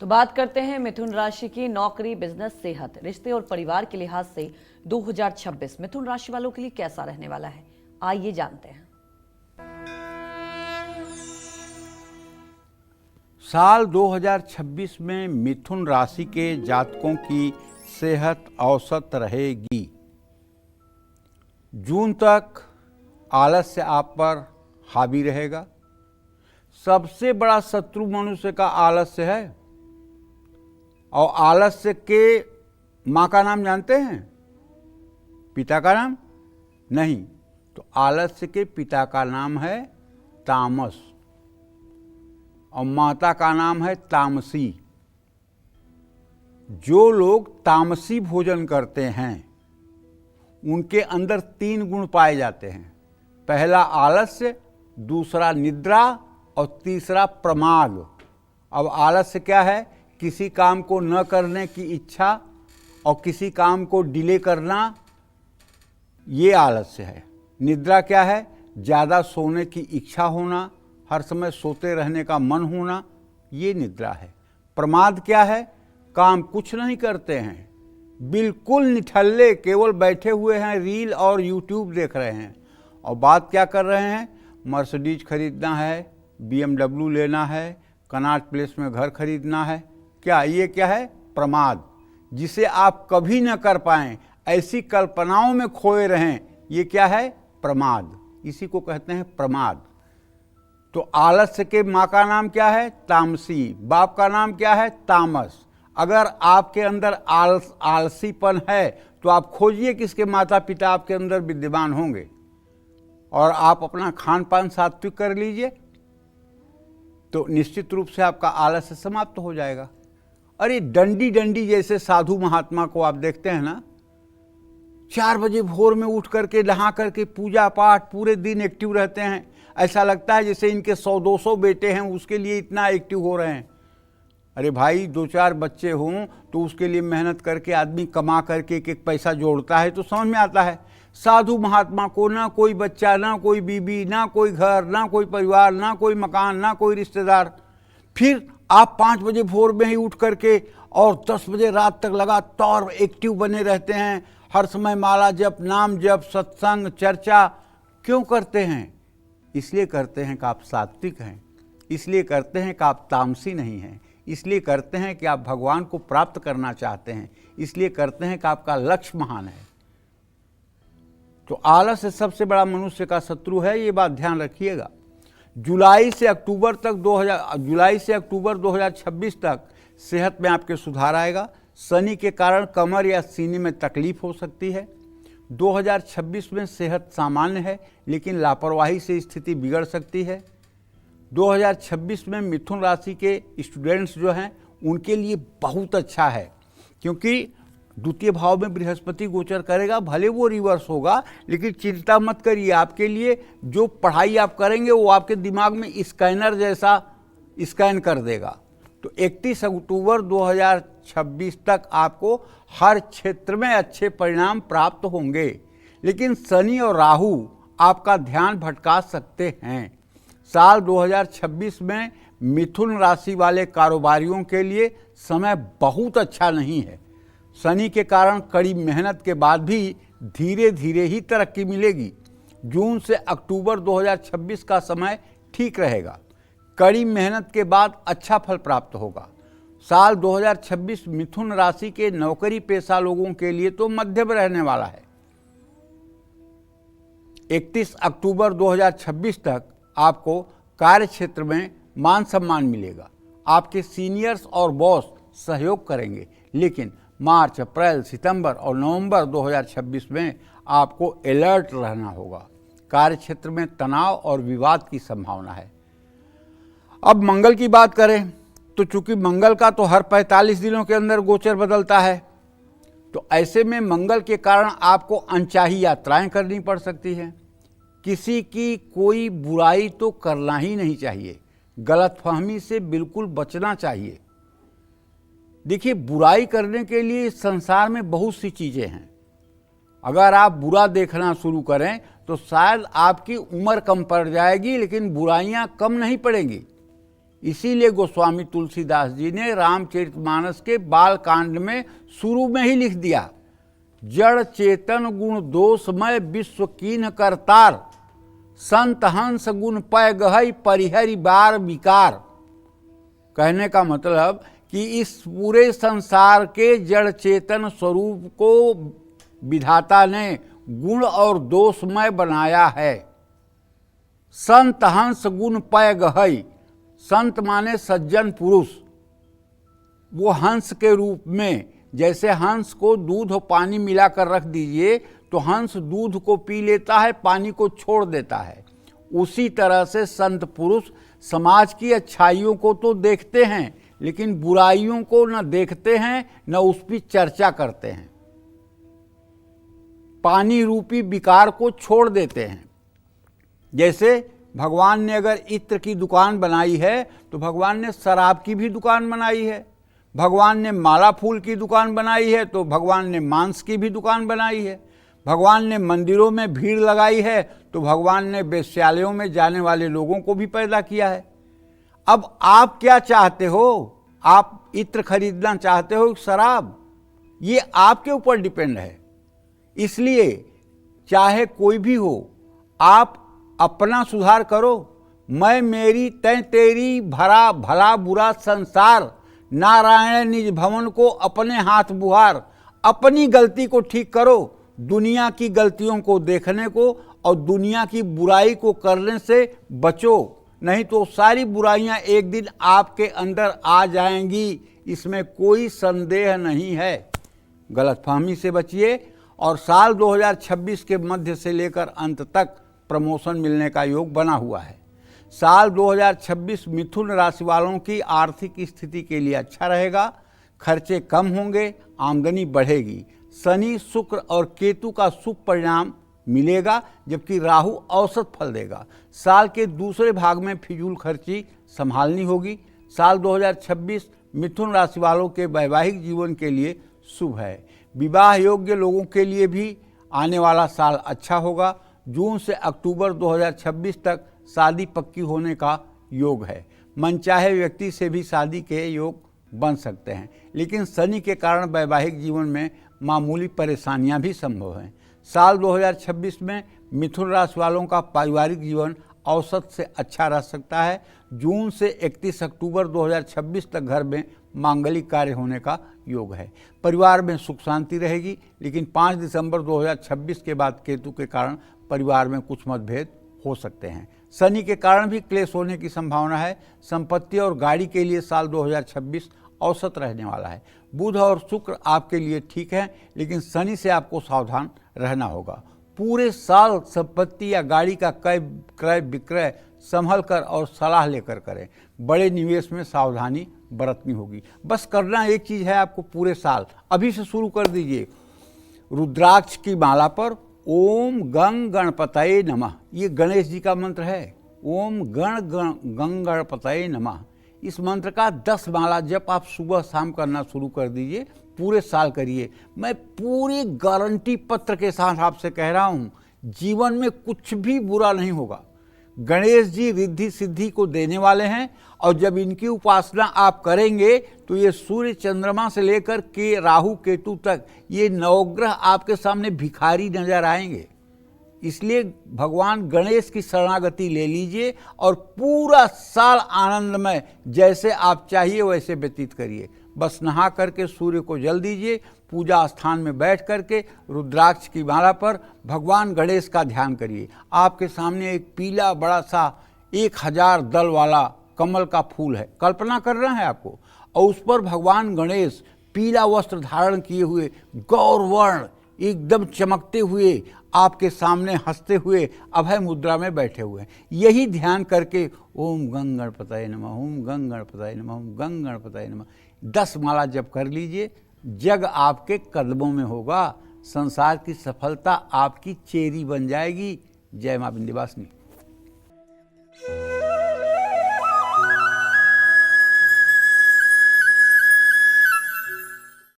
तो बात करते हैं मिथुन राशि की नौकरी, बिजनेस, सेहत, रिश्ते और परिवार के लिहाज से 2026 मिथुन राशि वालों के लिए कैसा रहने वाला है। आइए जानते हैं। साल 2026 में मिथुन राशि के जातकों की सेहत औसत रहेगी। जून तक आलस्य आप पर हावी रहेगा। सबसे बड़ा शत्रु मनुष्य का आलस्य है। और आलस्य के माँ का नाम जानते हैं? पिता का नाम नहीं, तो आलस्य के पिता का नाम है तामस और माता का नाम है तामसी। जो लोग तामसी भोजन करते हैं उनके अंदर 3 गुण पाए जाते हैं। पहला आलस्य, दूसरा निद्रा और तीसरा प्रमाद। अब आलस्य क्या है? किसी काम को न करने की इच्छा और किसी काम को डिले करना, ये आलस्य है। निद्रा क्या है? ज़्यादा सोने की इच्छा होना, हर समय सोते रहने का मन होना, ये निद्रा है। प्रमाद क्या है? काम कुछ नहीं करते हैं, बिल्कुल निठल्ले, केवल बैठे हुए हैं, रील और यूट्यूब देख रहे हैं। और बात क्या कर रहे हैं? मर्सिडीज खरीदना है, BMW लेना है, कनॉट प्लेस में घर खरीदना है। क्या ये क्या है? प्रमाद, जिसे आप कभी न कर पाएं, ऐसी कल्पनाओं में खोए रहें, ये क्या है? प्रमाद। इसी को कहते हैं प्रमाद। तो आलस्य के माँ का नाम क्या है? तामसी। बाप का नाम क्या है? तामस। अगर आपके अंदर आलसीपन है तो आप खोजिए किसके माता पिता आपके अंदर विद्यमान होंगे, और आप अपना खान पान सात्विक कर लीजिए तो निश्चित रूप से आपका आलस्य समाप्त हो जाएगा। अरे डंडी डंडी जैसे साधु महात्मा को आप देखते हैं ना, 4 बजे भोर में उठ करके नहा करके पूजा पाठ, पूरे दिन एक्टिव रहते हैं। ऐसा लगता है जैसे इनके 100-200 बेटे हैं, उसके लिए इतना एक्टिव हो रहे हैं। अरे भाई, 2-4 बच्चे हों तो उसके लिए मेहनत करके आदमी कमा करके एक एक पैसा जोड़ता है तो समझ में आता है। साधु महात्मा को ना कोई बच्चा, ना कोई बीबी, ना कोई घर, ना कोई परिवार, ना कोई मकान, ना कोई रिश्तेदार। फिर आप 5 बजे भोर में ही उठ करके और 10 बजे रात तक लगातार एक्टिव बने रहते हैं। हर समय माला जप, नाम जप, सत्संग, चर्चा क्यों करते हैं? इसलिए करते हैं कि आप सात्विक हैं, इसलिए करते हैं कि आप तामसी नहीं हैं, इसलिए करते हैं कि आप भगवान को प्राप्त करना चाहते हैं, इसलिए करते हैं कि आपका लक्ष्य महान है। तो आलस्य सबसे बड़ा मनुष्य का शत्रु है, ये बात ध्यान रखिएगा। जुलाई से अक्टूबर 2026 तक सेहत में आपके सुधार आएगा। शनि के कारण कमर या सीने में तकलीफ हो सकती है। 2026 में सेहत सामान्य है, लेकिन लापरवाही से स्थिति बिगड़ सकती है। 2026 में मिथुन राशि के स्टूडेंट्स जो हैं उनके लिए बहुत अच्छा है, क्योंकि द्वितीय भाव में बृहस्पति गोचर करेगा। भले वो रिवर्स होगा, लेकिन चिंता मत करिए, आपके लिए जो पढ़ाई आप करेंगे वो आपके दिमाग में स्कैनर जैसा स्कैन कर देगा। तो 31 अक्टूबर 2026 तक आपको हर क्षेत्र में अच्छे परिणाम प्राप्त होंगे, लेकिन शनि और राहु आपका ध्यान भटका सकते हैं। साल 2026 में मिथुन राशि वाले कारोबारियों के लिए समय बहुत अच्छा नहीं है। शनि के कारण कड़ी मेहनत के बाद भी धीरे धीरे ही तरक्की मिलेगी। जून से अक्टूबर 2026 का समय ठीक रहेगा। कड़ी मेहनत के बाद अच्छा फल प्राप्त होगा। साल 2026 मिथुन राशि के नौकरी पेशा लोगों के लिए तो मध्यम रहने वाला है। 31 अक्टूबर 2026 तक आपको कार्य क्षेत्र में मान सम्मान मिलेगा। आपके सीनियर्स और बॉस सहयोग करेंगे, लेकिन मार्च, अप्रैल, सितंबर और नवंबर 2026 में आपको अलर्ट रहना होगा। कार्य क्षेत्र में तनाव और विवाद की संभावना है। अब मंगल की बात करें तो चूंकि मंगल का तो हर 45 दिनों के अंदर गोचर बदलता है, तो ऐसे में मंगल के कारण आपको अनचाही यात्राएं करनी पड़ सकती हैं। किसी की कोई बुराई तो करना ही नहीं चाहिए, गलतफहमी से बिल्कुल बचना चाहिए। देखिए, बुराई करने के लिए इस संसार में बहुत सी चीज़ें हैं। अगर आप बुरा देखना शुरू करें तो शायद आपकी उम्र कम पड़ जाएगी, लेकिन बुराइयां कम नहीं पड़ेंगी। इसीलिए गोस्वामी तुलसीदास जी ने रामचरितमानस के बाल कांड में शुरू में ही लिख दिया, जड़ चेतन गुण दोषमय विश्व कीन करतार, संत हंस गुण पय गहई परिहरि बार विकार। कहने का मतलब कि इस पूरे संसार के जड़ चेतन स्वरूप को विधाता ने गुण और दोषमय बनाया है। संत हंस गुण पय गहई, संत माने सज्जन पुरुष, वो हंस के रूप में, जैसे हंस को दूध और पानी मिलाकर रख दीजिए तो हंस दूध को पी लेता है, पानी को छोड़ देता है। उसी तरह से संत पुरुष समाज की अच्छाइयों को तो देखते हैं लेकिन बुराइयों को न देखते हैं न उस पर चर्चा करते हैं, पानी रूपी विकार को छोड़ देते हैं। जैसे भगवान ने अगर इत्र की दुकान बनाई है तो भगवान ने शराब की भी दुकान बनाई है, भगवान ने माला फूल की दुकान बनाई है तो भगवान ने मांस की भी दुकान बनाई है, भगवान ने मंदिरों में भीड़ लगाई है तो भगवान ने वेश्यालयों में जाने वाले लोगों को भी पैदा किया है। अब आप क्या चाहते हो? आप इत्र खरीदना चाहते हो शराब? ये आपके ऊपर डिपेंड है। इसलिए चाहे कोई भी हो, आप अपना सुधार करो। मैं मेरी तय तेरी भरा भला बुरा संसार, नारायण निज भवन को अपने हाथ बुहार। अपनी गलती को ठीक करो, दुनिया की गलतियों को देखने को और दुनिया की बुराई को करने से बचो, नहीं तो सारी बुराइयां एक दिन आपके अंदर आ जाएंगी, इसमें कोई संदेह नहीं है। गलतफहमी से बचिए और साल 2026 के मध्य से लेकर अंत तक प्रमोशन मिलने का योग बना हुआ है। साल 2026 मिथुन राशि वालों की आर्थिक स्थिति के लिए अच्छा रहेगा, खर्चे कम होंगे, आमदनी बढ़ेगी। शनि, शुक्र और केतु का शुभ परिणाम मिलेगा जबकि राहु औसत फल देगा। साल के दूसरे भाग में फिजूल खर्ची संभालनी होगी। साल 2026 मिथुन राशि वालों के वैवाहिक जीवन के लिए शुभ है। विवाह योग्य लोगों के लिए भी आने वाला साल अच्छा होगा। जून से अक्टूबर 2026 तक शादी पक्की होने का योग है। मनचाहे व्यक्ति से भी शादी के योग बन सकते हैं, लेकिन शनि के कारण वैवाहिक जीवन में मामूली परेशानियां भी संभव हैं। साल 2026 में मिथुन राशि वालों का पारिवारिक जीवन औसत से अच्छा रह सकता है। जून से 31 अक्टूबर 2026 तक घर में मांगलिक कार्य होने का योग है। परिवार में सुख शांति रहेगी, लेकिन 5 दिसंबर 2026 के बाद केतु के कारण परिवार में कुछ मतभेद हो सकते हैं। शनि के कारण भी क्लेश होने की संभावना है। संपत्ति और गाड़ी के लिए साल 2026 औसत रहने वाला है। बुध और शुक्र आपके लिए ठीक है, लेकिन शनि से आपको सावधान रहना होगा। पूरे साल संपत्ति या गाड़ी का क्रय विक्रय संभल कर और सलाह लेकर करें। बड़े निवेश में सावधानी बरतनी होगी। बस करना एक चीज़ है आपको पूरे साल, अभी से शुरू कर दीजिए। रुद्राक्ष की माला पर ओम गंग गणपतये नमः, ये गणेश जी का मंत्र है। ओम गंग गणपतये नमः, इस मंत्र का 10 माला जब आप सुबह शाम करना शुरू कर दीजिए, पूरे साल करिए। मैं पूरी गारंटी पत्र के साथ आपसे कह रहा हूँ, जीवन में कुछ भी बुरा नहीं होगा। गणेश जी रिद्धि सिद्धि को देने वाले हैं और जब इनकी उपासना आप करेंगे तो ये सूर्य चंद्रमा से लेकर के राहु केतु तक ये नवग्रह आपके सामने भिखारी नजर आएंगे। इसलिए भगवान गणेश की शरणागति ले लीजिए और पूरा साल आनंदमय जैसे आप चाहिए वैसे व्यतीत करिए। बस नहा करके सूर्य को जल दीजिए, पूजा स्थान में बैठ करके रुद्राक्ष की माला पर भगवान गणेश का ध्यान करिए। आपके सामने एक पीला बड़ा सा 1000 दल वाला कमल का फूल है, कल्पना करना है आपको, और उस पर भगवान गणेश पीला वस्त्र धारण किए हुए गौरवर्ण एकदम चमकते हुए आपके सामने हंसते हुए अभय मुद्रा में बैठे हुए हैं। यही ध्यान करके ओम गंग गणपतये नमः, ओम गंग गणपतये नमः, ओम गंग गणपतये नमः 10 माला जप कर लीजिए। जग आपके कदमों में होगा, संसार की सफलता आपकी चेरी बन जाएगी। जय मां विंध्यवासिनी।